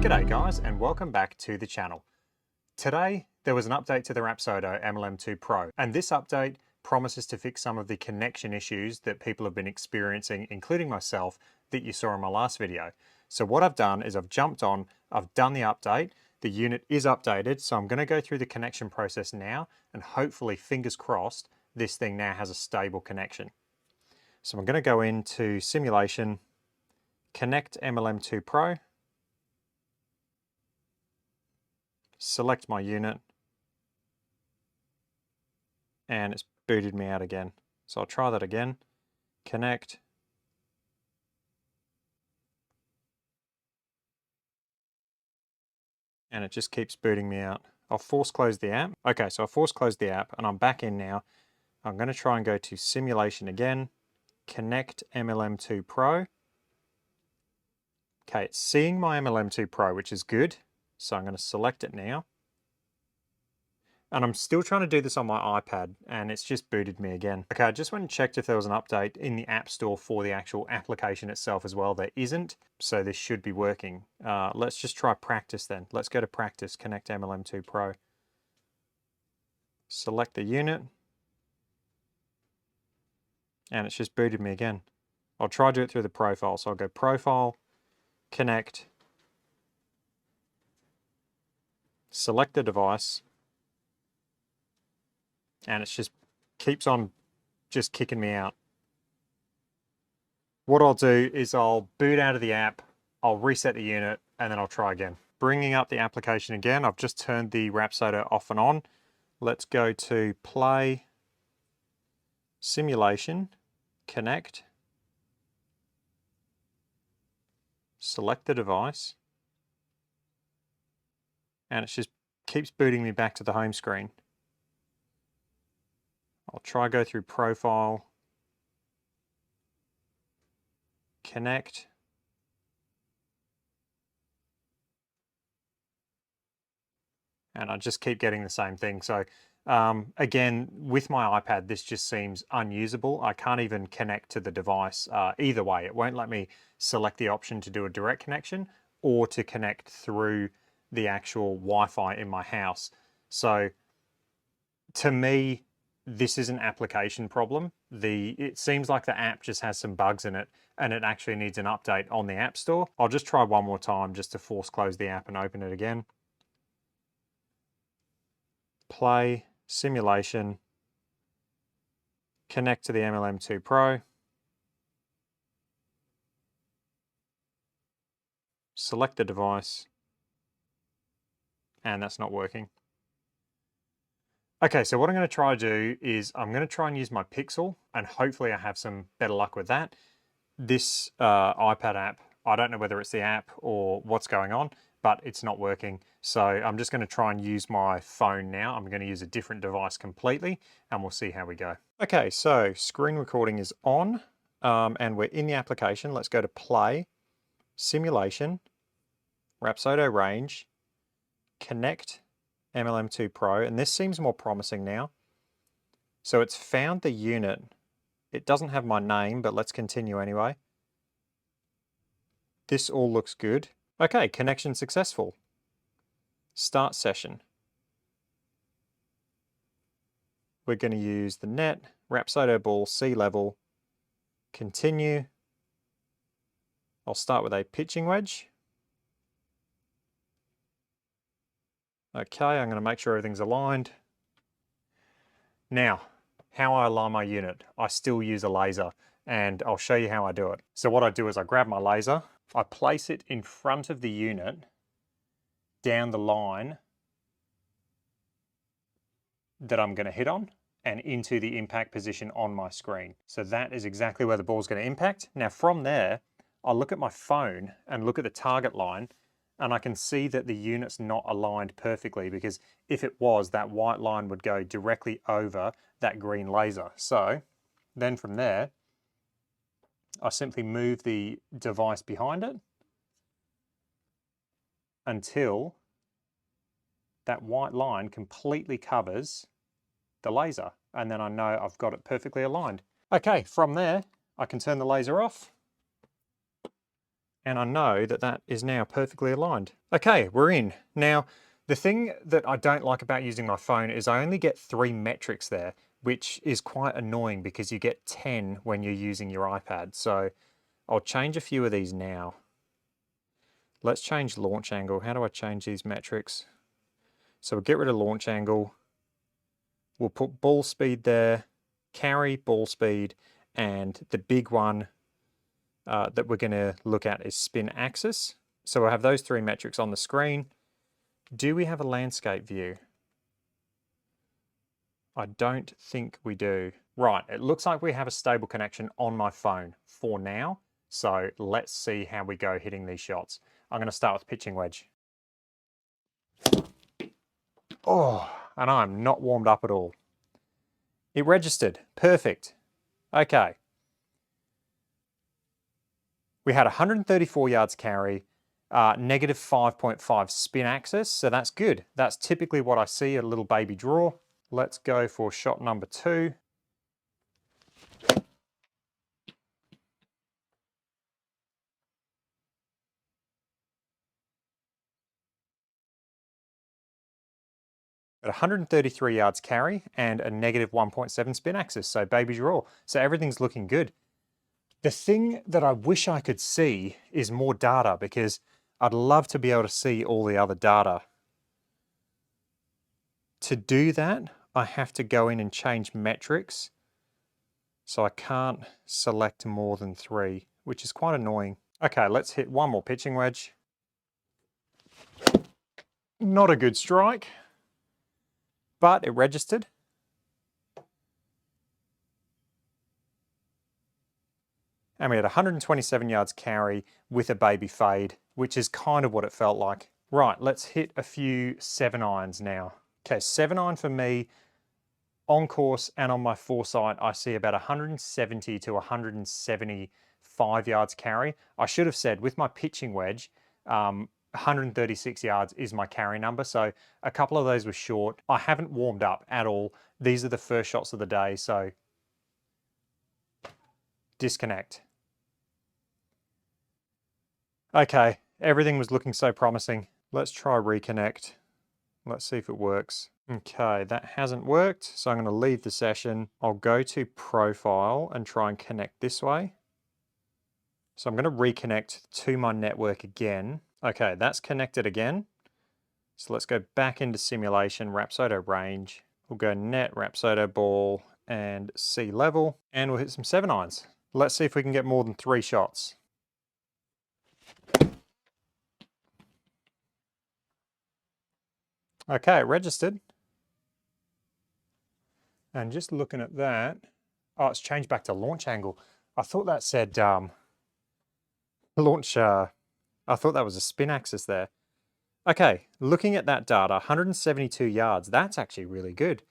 G'day guys, and welcome back to the channel. Today there was an update to the Rapsodo MLM2PRO, and this update promises to fix some of the connection issues that people have been experiencing, including myself, that you saw in my last video. So what I've done is I've jumped on, I've done the update, the unit is updated, so I'm going to go through the connection process now, and hopefully, fingers crossed, this thing now has a stable connection. So I'm going to go into Simulation, Connect MLM2PRO, select my unit, and it's booted me out again. So I'll try that again. Connect. And it just keeps booting me out. I'll force close the app. Okay, so I force closed the app and I'm back in now. I'm going to try and go to Simulation again. Connect MLM2PRO. Okay, it's seeing my MLM2PRO, which is good. So I'm going to select it now. And I'm still trying to do this on my iPad, and it's just booted me again. Okay, I just went and checked if there was an update in the App Store for the actual application itself as well. There isn't, so this should be working. Let's just try practice then. Let's go to practice, connect MLM2PRO. Select the unit. And it's just booted me again. I'll try to do it through the profile. So I'll go Profile, Connect, select the device, and it's just keeps on just kicking me out. What I'll do is I'll boot out of the app, I'll reset the unit, and then I'll try again. Bringing up the application again, I've just turned the Rapsodo off and on. Let's go to Play, Simulation, Connect, select the device, and it just keeps booting me back to the home screen. I'll try go through Profile, Connect, and I just keep getting the same thing. So again, with my iPad, this just seems unusable. I can't even connect to the device either way. It won't let me select the option to do a direct connection or to connect through the actual Wi-Fi in my house. So to me, this is an application problem. It seems like the app just has some bugs in it and it actually needs an update on the App Store. I'll just try one more time just to force close the app and open it again. Play, Simulation, connect to the MLM2PRO, select the device, and that's not working. Okay, so what I'm going to try to do is I'm going to try and use my Pixel, and hopefully I have some better luck with that. This iPad app, I don't know whether it's the app or what's going on, but it's not working. So I'm just going to try and use my phone now. I'm going to use a different device completely, and we'll see how we go. Okay, so screen recording is on, and we're in the application. Let's go to Play, Simulation, Rapsodo Range, Connect MLM2PRO, and this seems more promising now. So it's found the unit. It doesn't have my name, but let's continue anyway. This all looks good. Okay, connection successful. Start session. We're going to use the net, Rapsodo ball, sea level, continue. I'll start with a pitching wedge. Okay, I'm going to make sure everything's aligned. Now, how I align my unit. I still use a laser, and I'll show you how I do it. So what I do is I grab my laser, I place it in front of the unit, down the line that I'm going to hit on, and into the impact position on my screen. So that is exactly where the ball's going to impact. Now from there, I look at my phone and look at the target line, and I can see that the unit's not aligned perfectly, because if it was, that white line would go directly over that green laser. So then from there, I simply move the device behind it until that white line completely covers the laser, and then I know I've got it perfectly aligned. Okay, from there, I can turn the laser off, and I know that that is now perfectly aligned. Okay, we're in. Now, the thing that I don't like about using my phone is I only get 3 metrics there, which is quite annoying because you get 10 when you're using your iPad. So I'll change a few of these now. Let's change launch angle. How do I change these metrics? So we'll get rid of launch angle. We'll put ball speed there, carry, ball speed, and the big one that we're going to look at is spin axis. So we'll have those 3 metrics on the screen. Do we have a landscape view? I don't think we do. Right, it looks like we have a stable connection on my phone for now. So let's see how we go hitting these shots. I'm going to start with pitching wedge. Oh, and I'm not warmed up at all. It registered. Perfect. Okay. We had 134 yards carry, negative 5.5 spin axis, so that's good. That's typically what I see, a little baby draw. Let's go for shot number 2. At 133 yards carry and a negative 1.7 spin axis, so baby draw. So everything's looking good. The thing that I wish I could see is more data, because I'd love to be able to see all the other data. To do that, I have to go in and change metrics. So I can't select more than 3, which is quite annoying. Okay, let's hit one more pitching wedge. Not a good strike, but it registered. And we had 127 yards carry with a baby fade, which is kind of what it felt like. Right, let's hit a few 7-irons now. Okay, 7-iron for me, on course and on my foresight, I see about 170 to 175 yards carry. I should have said with my pitching wedge, 136 yards is my carry number. So a couple of those were short. I haven't warmed up at all. These are the first shots of the day. So disconnect. Okay, everything was looking so promising. Let's try reconnect. Let's see if it works. Okay, that hasn't worked, so I'm going to leave the session. I'll go to profile and try and connect this way. So I'm going to reconnect to my network again. Okay, that's connected again. So let's go back into simulation, Rapsodo range. We'll go net, Rapsodo ball, and sea level, and we'll hit some 7-irons. Let's see if we can get more than 3 shots. Okay, it registered. And just looking at that, oh, it's changed back to launch angle. I thought that said launch, I thought that was a spin axis there. Okay, looking at that data, 172 yards, that's actually really good.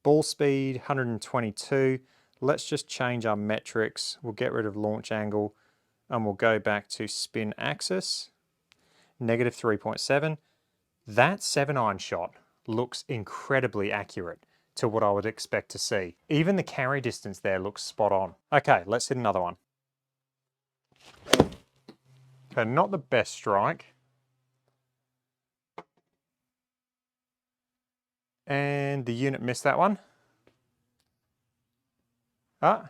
Ball speed, 122. Let's just change our metrics. We'll get rid of launch angle and we'll go back to spin axis, negative 3.7. That 7-iron shot looks incredibly accurate to what I would expect to see. Even the carry distance there looks spot on. Okay, let's hit another one. Okay, not the best strike. And the unit missed that one. Ah,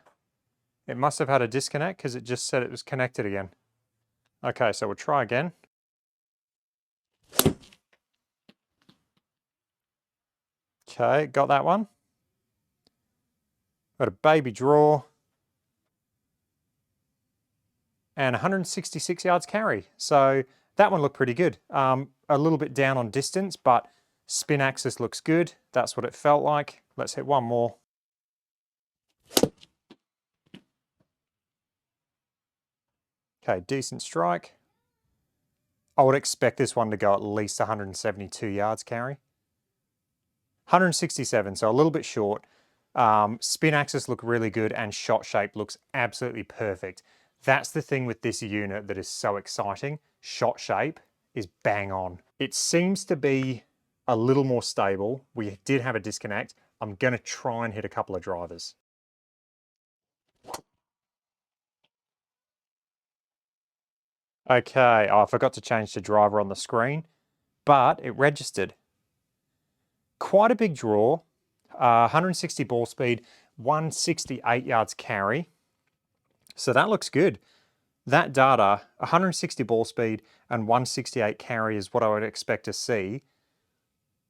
it must have had a disconnect because it just said it was connected again. Okay, so we'll try again. Okay, got that one. Got a baby draw. And 166 yards carry. So that one looked pretty good. A little bit down on distance, but spin axis looks good. That's what it felt like. Let's hit one more. Okay, decent strike. I would expect this one to go at least 172 yards carry. 167, so a little bit short. Spin axis looked really good and shot shape looks absolutely perfect. That's the thing with this unit that is so exciting. Shot shape is bang on. It seems to be a little more stable. We did have a disconnect. I'm going to try and hit a couple of drivers. Okay, oh, I forgot to change the driver on the screen, but it registered. Quite a big draw, 160 ball speed, 168 yards carry. So that looks good. That data, 160 ball speed and 168 carry is what I would expect to see.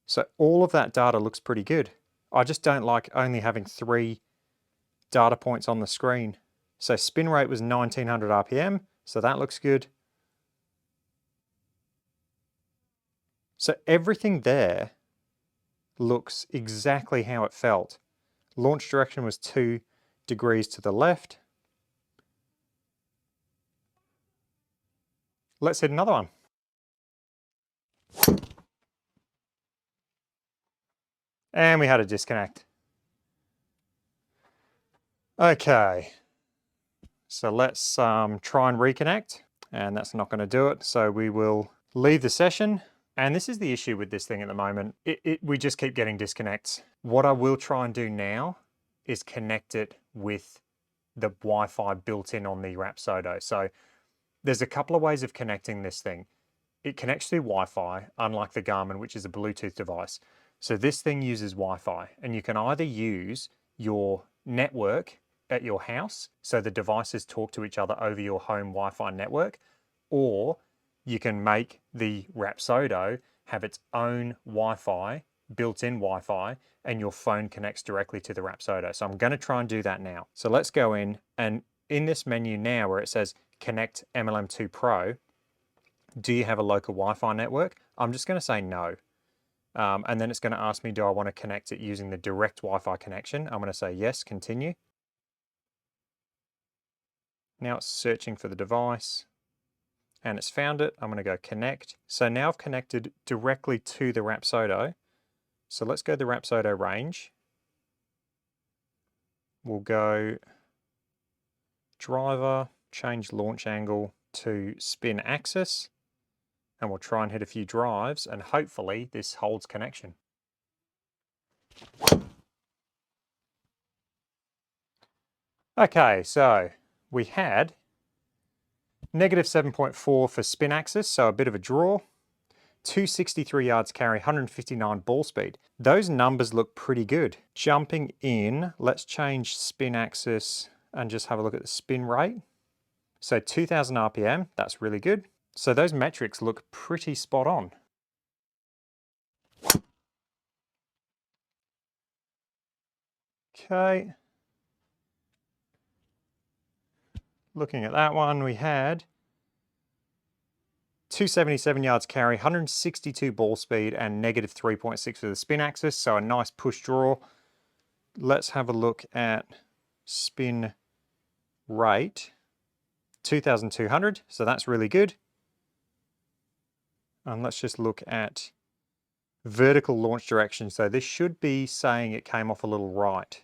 So all of that data looks pretty good. I just don't like only having 3 data points on the screen. So spin rate was 1900 RPM, so that looks good. So everything there looks exactly how it felt. Launch direction was 2 degrees to the left. Let's hit another one. And we had a disconnect. Okay, so let's try and reconnect, and that's not going to do it. So we will leave the session. And this is the issue with this thing at the moment. We just keep getting disconnects. What I will try and do now is connect it with the Wi-Fi built in on the Rapsodo. So there's a couple of ways of connecting this thing. It connects to Wi-Fi, unlike the Garmin, which is a Bluetooth device. So this thing uses Wi-Fi, and you can either use your network at your house, so the devices talk to each other over your home Wi-Fi network, or you can make the Rapsodo have its own Wi-Fi, built-in Wi-Fi, and your phone connects directly to the Rapsodo. So I'm going to try and do that now. So let's go in, and in this menu now where it says Connect MLM2PRO, do you have a local Wi-Fi network? I'm just going to say no. And then it's going to ask me, do I want to connect it using the direct Wi-Fi connection? I'm going to say yes, continue. Now it's searching for the device and it's found it. I'm going to go connect. So now I've connected directly to the Rapsodo. So let's go to the Rapsodo range. We'll go driver, change launch angle to spin axis, and we'll try and hit a few drives, and hopefully this holds connection. Okay, so we had negative 7.4 for spin axis, so a bit of a draw. 263 yards carry, 159 ball speed. Those numbers look pretty good. Jumping in, let's change spin axis and just have a look at the spin rate. So 2000 RPM, that's really good. So those metrics look pretty spot on. Okay. Looking at that one, we had 277 yards carry, 162 ball speed, and negative 3.6 for the spin axis, so a nice push draw. Let's have a look at spin rate, 2,200, so that's really good. And let's just look at vertical launch direction. So this should be saying it came off a little right,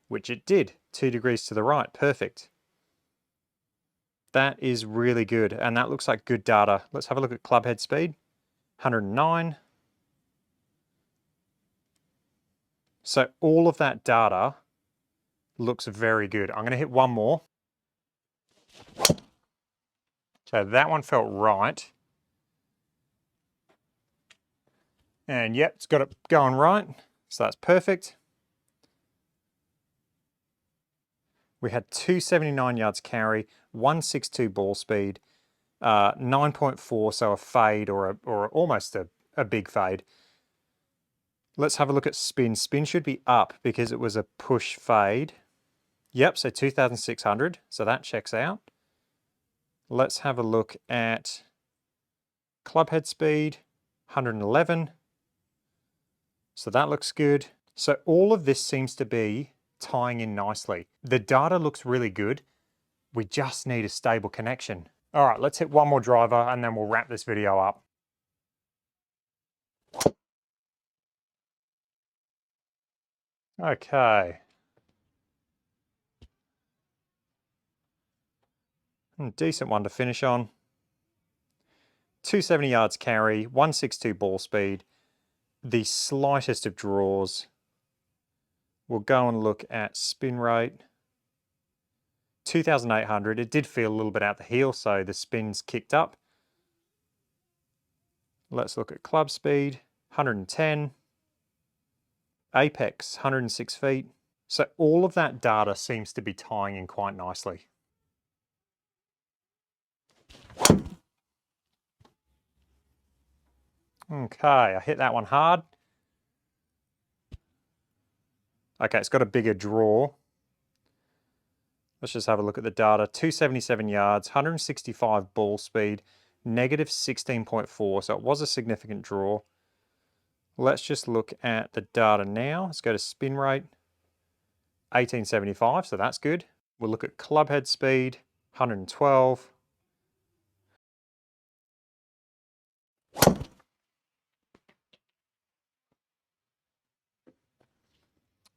which it did, 2 degrees to the right, perfect. That is really good, and that looks like good data. Let's have a look at club head speed, 109. So all of that data looks very good. I'm going to hit one more. So that one felt right. And yep, it's got it going right. So that's perfect. We had 279 yards carry, 162 ball speed, 9.4, so a fade or almost a big fade. Let's have a look at spin. Spin should be up because it was a push fade. Yep, so 2,600, so that checks out. Let's have a look at club head speed, 111. So that looks good. So all of this seems to be tying in nicely. The data looks really good. We just need a stable connection. All right, let's hit one more driver and then we'll wrap this video up. Okay. Decent one to finish on. 270 yards carry, 162 ball speed, the slightest of draws. We'll go and look at spin rate. 2,800. It did feel a little bit out the heel, so the spins kicked up. Let's look at club speed, 110. Apex, 106 feet. So all of that data seems to be tying in quite nicely. Okay, I hit that one hard. Okay, it's got a bigger draw. Let's just have a look at the data. 277 yards, 165 ball speed, negative 16.4. So it was a significant draw. Let's just look at the data now. Let's go to spin rate, 1875, so that's good. We'll look at club head speed, 112.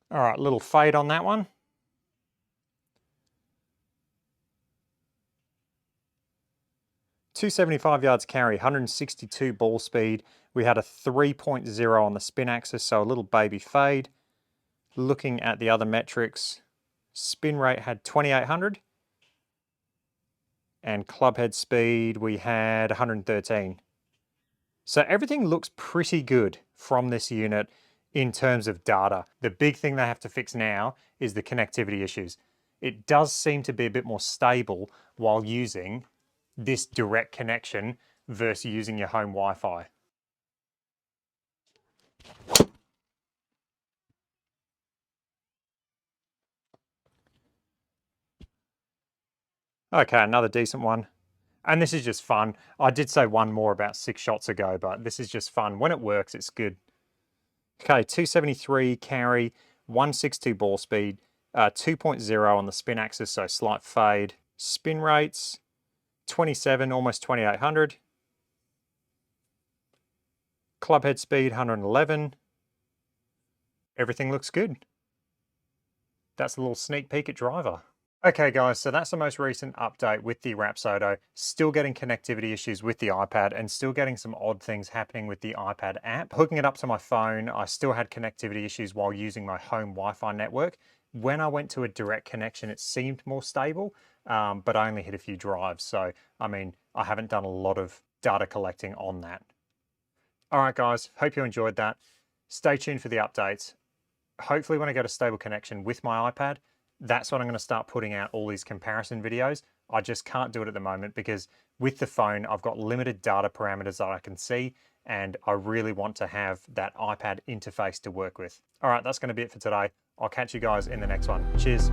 All right, little fade on that one. .275 yards carry, 162 ball speed. We had a 3.0 on the spin axis, so a little baby fade. Looking at the other metrics, spin rate had 2800 and club head speed we had 113. So everything looks pretty good from this unit in terms of data. The big thing they have to fix now is the connectivity issues. It does seem to be a bit more stable while using this direct connection versus using your home Wi-Fi. Okay, another decent one. And this is just fun. I did say one more about 6 shots ago, but this is just fun. When it works, it's good. Okay, 273 carry, 162 ball speed, 2.0 on the spin axis, so slight fade. Spin rates, 27, almost 2800. Club head speed, 111. Everything looks good. That's a little sneak peek at driver. Okay guys, so that's the most recent update with the Rapsodo. Still getting connectivity issues with the iPad and still getting some odd things happening with the iPad app. Hooking it up to my phone, I still had connectivity issues while using my home Wi-Fi network. When I went to a direct connection, it seemed more stable, but I only hit a few drives. So, I mean, I haven't done a lot of data collecting on that. All right guys, hope you enjoyed that. Stay tuned for the updates. Hopefully when I get a stable connection with my iPad, that's when I'm going to start putting out all these comparison videos. I just can't do it at the moment because with the phone, I've got limited data parameters that I can see, and I really want to have that iPad interface to work with. All right, that's going to be it for today. I'll catch you guys in the next one. Cheers.